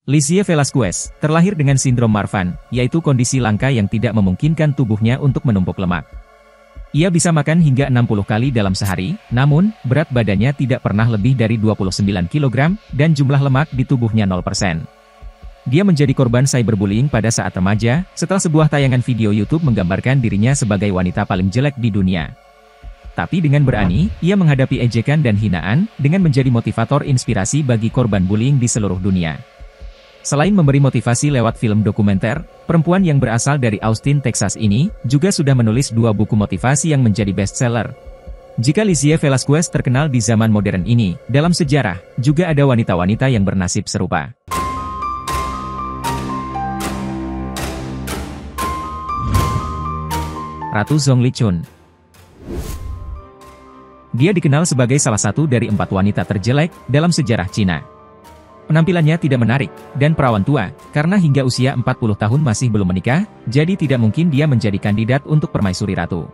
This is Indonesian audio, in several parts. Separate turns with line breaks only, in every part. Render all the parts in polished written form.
Lizzie Velasquez terlahir dengan sindrom Marfan, yaitu kondisi langka yang tidak memungkinkan tubuhnya untuk menumpuk lemak. Ia bisa makan hingga 60 kali dalam sehari, namun, berat badannya tidak pernah lebih dari 29 kg, dan jumlah lemak di tubuhnya 0%. Dia menjadi korban cyberbullying pada saat remaja, setelah sebuah tayangan video YouTube menggambarkan dirinya sebagai wanita paling jelek di dunia. Tapi dengan berani, ia menghadapi ejekan dan hinaan, dengan menjadi motivator inspirasi bagi korban bullying di seluruh dunia. Selain memberi motivasi lewat film dokumenter, perempuan yang berasal dari Austin, Texas ini, juga sudah menulis 2 buku motivasi yang menjadi bestseller. Jika Lizzie Velasquez terkenal di zaman modern ini, dalam sejarah, juga ada wanita-wanita yang bernasib serupa. Ratu Zhong Lichun. Dia dikenal sebagai salah satu dari 4 wanita terjelek dalam sejarah Cina. Penampilannya tidak menarik, dan perawan tua, karena hingga usia 40 tahun masih belum menikah, jadi tidak mungkin dia menjadi kandidat untuk permaisuri ratu.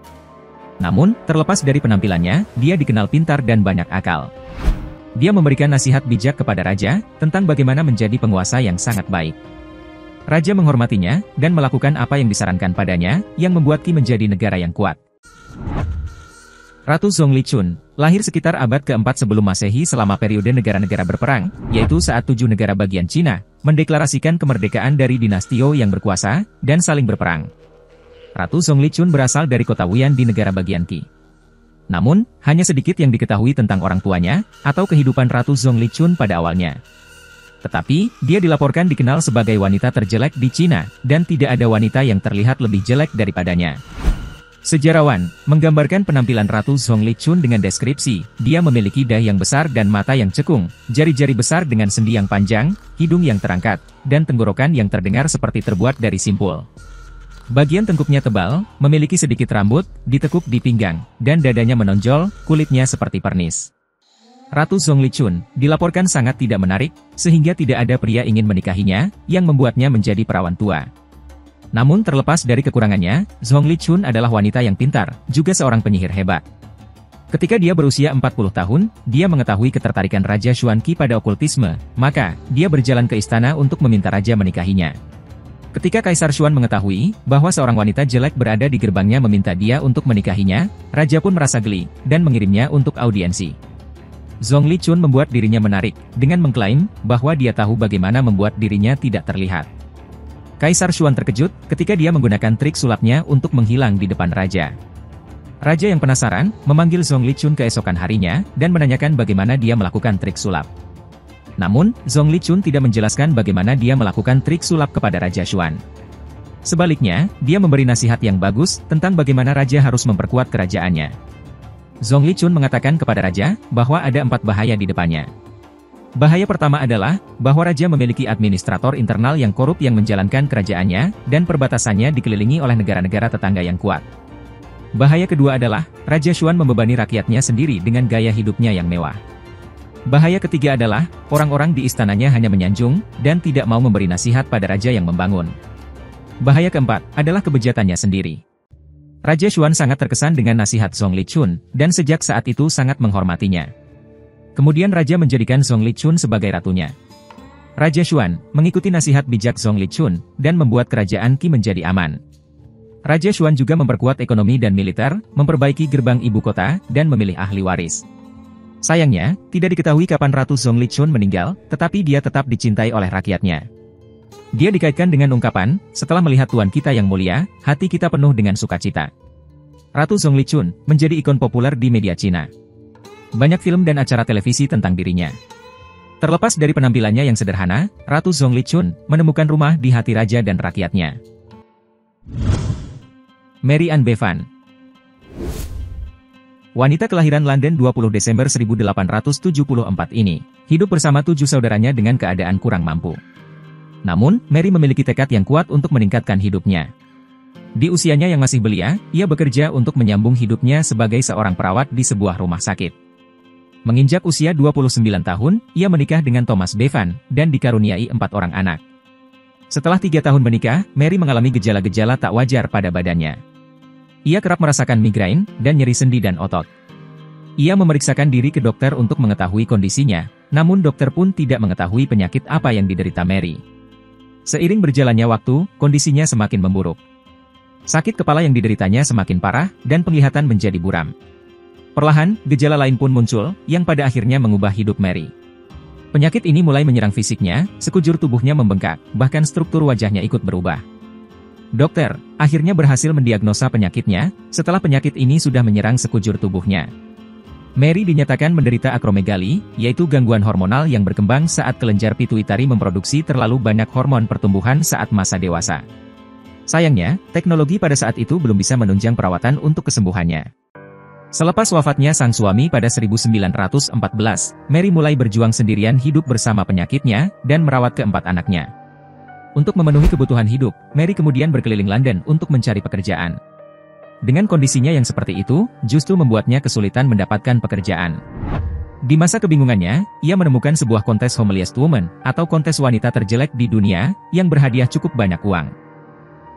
Namun, terlepas dari penampilannya, dia dikenal pintar dan banyak akal. Dia memberikan nasihat bijak kepada raja, tentang bagaimana menjadi penguasa yang sangat baik. Raja menghormatinya, dan melakukan apa yang disarankan padanya, yang membuat Qi menjadi negara yang kuat. Ratu Zhong Lichun, lahir sekitar abad ke-4 sebelum Masehi selama periode negara-negara berperang, yaitu saat 7 negara bagian Cina, mendeklarasikan kemerdekaan dari dinasti Zhou yang berkuasa, dan saling berperang. Ratu Zhong Lichun berasal dari kota Wuyan di negara bagian Qi. Namun, hanya sedikit yang diketahui tentang orang tuanya, atau kehidupan Ratu Zhong Lichun pada awalnya. Tetapi, dia dilaporkan dikenal sebagai wanita terjelek di Cina, dan tidak ada wanita yang terlihat lebih jelek daripadanya. Sejarawan menggambarkan penampilan Ratu Zhong Lichun dengan deskripsi, dia memiliki dahi yang besar dan mata yang cekung, jari-jari besar dengan sendi yang panjang, hidung yang terangkat, dan tenggorokan yang terdengar seperti terbuat dari simpul. Bagian tengkuknya tebal, memiliki sedikit rambut, ditekuk di pinggang, dan dadanya menonjol, kulitnya seperti pernis. Ratu Zhong Lichun dilaporkan sangat tidak menarik, sehingga tidak ada pria ingin menikahinya, yang membuatnya menjadi perawan tua. Namun terlepas dari kekurangannya, Zhong Lichun adalah wanita yang pintar, juga seorang penyihir hebat. Ketika dia berusia 40 tahun, dia mengetahui ketertarikan Raja Xuan Qi pada okultisme, maka, dia berjalan ke istana untuk meminta raja menikahinya. Ketika Kaisar Xuan mengetahui, bahwa seorang wanita jelek berada di gerbangnya meminta dia untuk menikahinya, raja pun merasa geli, dan mengirimnya untuk audiensi. Zhong Lichun membuat dirinya menarik, dengan mengklaim, bahwa dia tahu bagaimana membuat dirinya tidak terlihat. Kaisar Xuan terkejut, ketika dia menggunakan trik sulapnya untuk menghilang di depan raja. Raja yang penasaran, memanggil Zhong Lichun keesokan harinya, dan menanyakan bagaimana dia melakukan trik sulap. Namun, Zhong Lichun tidak menjelaskan bagaimana dia melakukan trik sulap kepada Raja Xuan. Sebaliknya, dia memberi nasihat yang bagus, tentang bagaimana raja harus memperkuat kerajaannya. Zhong Lichun mengatakan kepada raja, bahwa ada 4 bahaya di depannya. Bahaya pertama adalah, bahwa raja memiliki administrator internal yang korup yang menjalankan kerajaannya, dan perbatasannya dikelilingi oleh negara-negara tetangga yang kuat. Bahaya kedua adalah, Raja Xuan membebani rakyatnya sendiri dengan gaya hidupnya yang mewah. Bahaya ketiga adalah, orang-orang di istananya hanya menyanjung, dan tidak mau memberi nasihat pada raja yang membangun. Bahaya keempat, adalah kebejatannya sendiri. Raja Xuan sangat terkesan dengan nasihat Zhong Lichun, dan sejak saat itu sangat menghormatinya. Kemudian raja menjadikan Zhong Lichun sebagai ratunya. Raja Xuan mengikuti nasihat bijak Zhong Lichun, dan membuat kerajaan Qi menjadi aman. Raja Xuan juga memperkuat ekonomi dan militer, memperbaiki gerbang ibu kota, dan memilih ahli waris. Sayangnya, tidak diketahui kapan Ratu Zhong Lichun meninggal, tetapi dia tetap dicintai oleh rakyatnya. Dia dikaitkan dengan ungkapan, setelah melihat Tuan kita yang mulia, hati kita penuh dengan sukacita. Ratu Zhong Lichun menjadi ikon populer di media Cina. Banyak film dan acara televisi tentang dirinya. Terlepas dari penampilannya yang sederhana, Ratu Zhong Lichun menemukan rumah di hati raja dan rakyatnya. Mary Ann Bevan. Wanita kelahiran London 20 Desember 1874 ini, hidup bersama 7 saudaranya dengan keadaan kurang mampu. Namun, Mary memiliki tekad yang kuat untuk meningkatkan hidupnya. Di usianya yang masih belia, ia bekerja untuk menyambung hidupnya sebagai seorang perawat di sebuah rumah sakit. Menginjak usia 29 tahun, ia menikah dengan Thomas Bevan, dan dikaruniai 4 orang anak. Setelah 3 tahun menikah, Mary mengalami gejala-gejala tak wajar pada badannya. Ia kerap merasakan migrain, dan nyeri sendi dan otot. Ia memeriksakan diri ke dokter untuk mengetahui kondisinya, namun dokter pun tidak mengetahui penyakit apa yang diderita Mary. Seiring berjalannya waktu, kondisinya semakin memburuk. Sakit kepala yang dideritanya semakin parah, dan penglihatan menjadi buram. Perlahan, gejala lain pun muncul, yang pada akhirnya mengubah hidup Mary. Penyakit ini mulai menyerang fisiknya, sekujur tubuhnya membengkak, bahkan struktur wajahnya ikut berubah. Dokter akhirnya berhasil mendiagnosa penyakitnya, setelah penyakit ini sudah menyerang sekujur tubuhnya. Mary dinyatakan menderita akromegali, yaitu gangguan hormonal yang berkembang saat kelenjar pituitari memproduksi terlalu banyak hormon pertumbuhan saat masa dewasa. Sayangnya, teknologi pada saat itu belum bisa menunjang perawatan untuk kesembuhannya. Selepas wafatnya sang suami pada 1914, Mary mulai berjuang sendirian hidup bersama penyakitnya, dan merawat keempat anaknya. Untuk memenuhi kebutuhan hidup, Mary kemudian berkeliling London untuk mencari pekerjaan. Dengan kondisinya yang seperti itu, justru membuatnya kesulitan mendapatkan pekerjaan. Di masa kebingungannya, ia menemukan sebuah kontes Homeliest Woman, atau kontes wanita terjelek di dunia, yang berhadiah cukup banyak uang.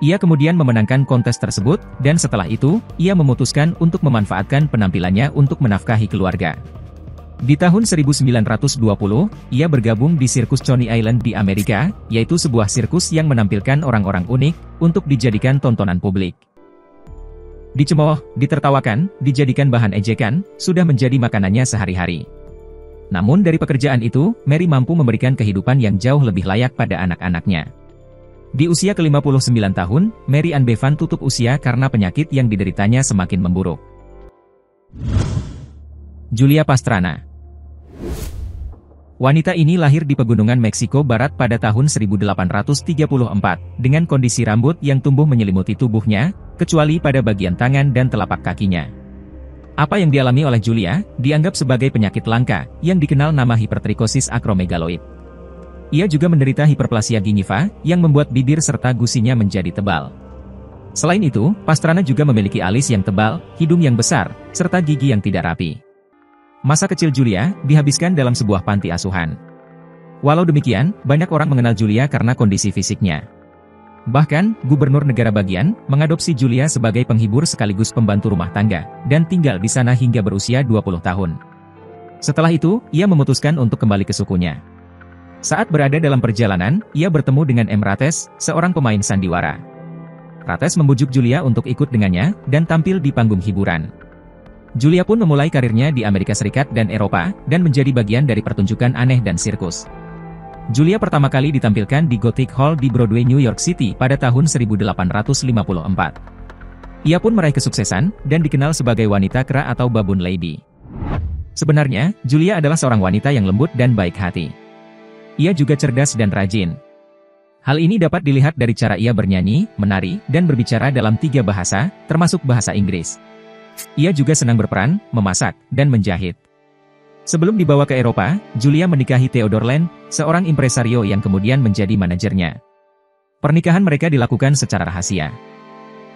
Ia kemudian memenangkan kontes tersebut, dan setelah itu, ia memutuskan untuk memanfaatkan penampilannya untuk menafkahi keluarga. Di tahun 1920, ia bergabung di sirkus Coney Island di Amerika, yaitu sebuah sirkus yang menampilkan orang-orang unik, untuk dijadikan tontonan publik. Dicemooh, ditertawakan, dijadikan bahan ejekan, sudah menjadi makanannya sehari-hari. Namun dari pekerjaan itu, Mary mampu memberikan kehidupan yang jauh lebih layak pada anak-anaknya. Di usia ke-59 tahun, Mary Ann Bevan tutup usia karena penyakit yang dideritanya semakin memburuk. Julia Pastrana. Wanita ini lahir di pegunungan Meksiko Barat pada tahun 1834, dengan kondisi rambut yang tumbuh menyelimuti tubuhnya, kecuali pada bagian tangan dan telapak kakinya. Apa yang dialami oleh Julia, dianggap sebagai penyakit langka, yang dikenal nama hipertrikosis akromegaloid. Ia juga menderita hiperplasia gingiva, yang membuat bibir serta gusinya menjadi tebal. Selain itu, Pastrana juga memiliki alis yang tebal, hidung yang besar, serta gigi yang tidak rapi. Masa kecil Julia dihabiskan dalam sebuah panti asuhan. Walau demikian, banyak orang mengenal Julia karena kondisi fisiknya. Bahkan, gubernur negara bagian mengadopsi Julia sebagai penghibur sekaligus pembantu rumah tangga, dan tinggal di sana hingga berusia 20 tahun. Setelah itu, ia memutuskan untuk kembali ke sukunya. Saat berada dalam perjalanan, ia bertemu dengan M. Rates, seorang pemain sandiwara. Rates membujuk Julia untuk ikut dengannya, dan tampil di panggung hiburan. Julia pun memulai karirnya di Amerika Serikat dan Eropa, dan menjadi bagian dari pertunjukan aneh dan sirkus. Julia pertama kali ditampilkan di Gothic Hall di Broadway, New York City pada tahun 1854. Ia pun meraih kesuksesan, dan dikenal sebagai wanita kera atau Baboon Lady. Sebenarnya, Julia adalah seorang wanita yang lembut dan baik hati. Ia juga cerdas dan rajin. Hal ini dapat dilihat dari cara ia bernyanyi, menari, dan berbicara dalam 3 bahasa, termasuk bahasa Inggris. Ia juga senang berperan, memasak, dan menjahit. Sebelum dibawa ke Eropa, Julia menikahi Theodore Land, seorang impresario yang kemudian menjadi manajernya. Pernikahan mereka dilakukan secara rahasia.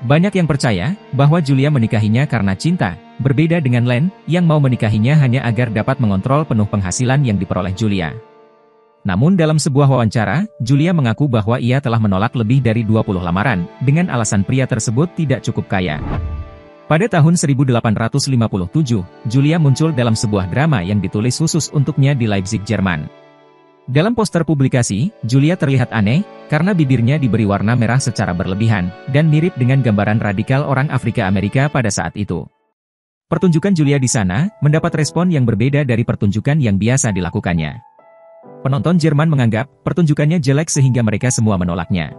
Banyak yang percaya bahwa Julia menikahinya karena cinta, berbeda dengan Land, yang mau menikahinya hanya agar dapat mengontrol penuh penghasilan yang diperoleh Julia. Namun dalam sebuah wawancara, Julia mengaku bahwa ia telah menolak lebih dari 20 lamaran, dengan alasan pria tersebut tidak cukup kaya. Pada tahun 1857, Julia muncul dalam sebuah drama yang ditulis khusus untuknya di Leipzig, Jerman. Dalam poster publikasi, Julia terlihat aneh, karena bibirnya diberi warna merah secara berlebihan, dan mirip dengan gambaran radikal orang Afrika Amerika pada saat itu. Pertunjukan Julia di sana, mendapat respon yang berbeda dari pertunjukan yang biasa dilakukannya. Penonton Jerman menganggap, pertunjukannya jelek sehingga mereka semua menolaknya.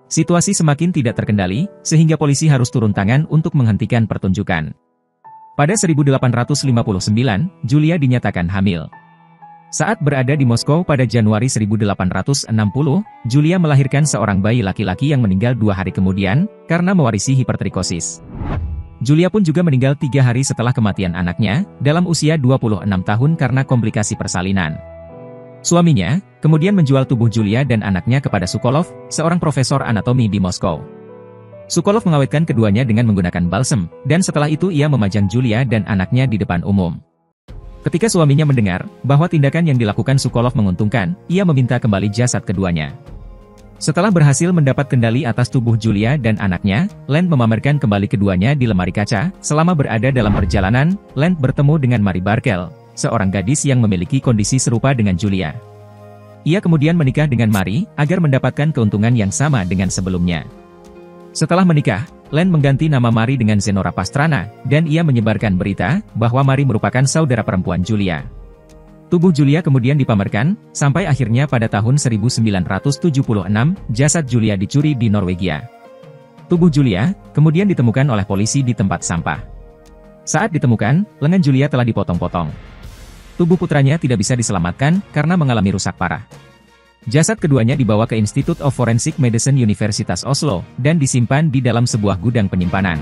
Situasi semakin tidak terkendali, sehingga polisi harus turun tangan untuk menghentikan pertunjukan. Pada 1859, Julia dinyatakan hamil. Saat berada di Moskow pada Januari 1860, Julia melahirkan seorang bayi laki-laki yang meninggal 2 hari kemudian, karena mewarisi hipertrikosis. Julia pun juga meninggal 3 hari setelah kematian anaknya, dalam usia 26 tahun karena komplikasi persalinan. Suaminya kemudian menjual tubuh Julia dan anaknya kepada Sokolov, seorang profesor anatomi di Moskow. Sokolov mengawetkan keduanya dengan menggunakan balsem, dan setelah itu ia memajang Julia dan anaknya di depan umum. Ketika suaminya mendengar bahwa tindakan yang dilakukan Sokolov menguntungkan, ia meminta kembali jasad keduanya. Setelah berhasil mendapat kendali atas tubuh Julia dan anaknya, Land memamerkan kembali keduanya di lemari kaca. Selama berada dalam perjalanan, Land bertemu dengan Mary Barkel, seorang gadis yang memiliki kondisi serupa dengan Julia. Ia kemudian menikah dengan Mari, agar mendapatkan keuntungan yang sama dengan sebelumnya. Setelah menikah, Len mengganti nama Mari dengan Zenora Pastrana, dan ia menyebarkan berita bahwa Mari merupakan saudara perempuan Julia. Tubuh Julia kemudian dipamerkan, sampai akhirnya pada tahun 1976, jasad Julia dicuri di Norwegia. Tubuh Julia kemudian ditemukan oleh polisi di tempat sampah. Saat ditemukan, lengan Julia telah dipotong-potong. Tubuh putranya tidak bisa diselamatkan karena mengalami rusak parah. Jasad keduanya dibawa ke Institute of Forensic Medicine Universitas Oslo dan disimpan di dalam sebuah gudang penyimpanan.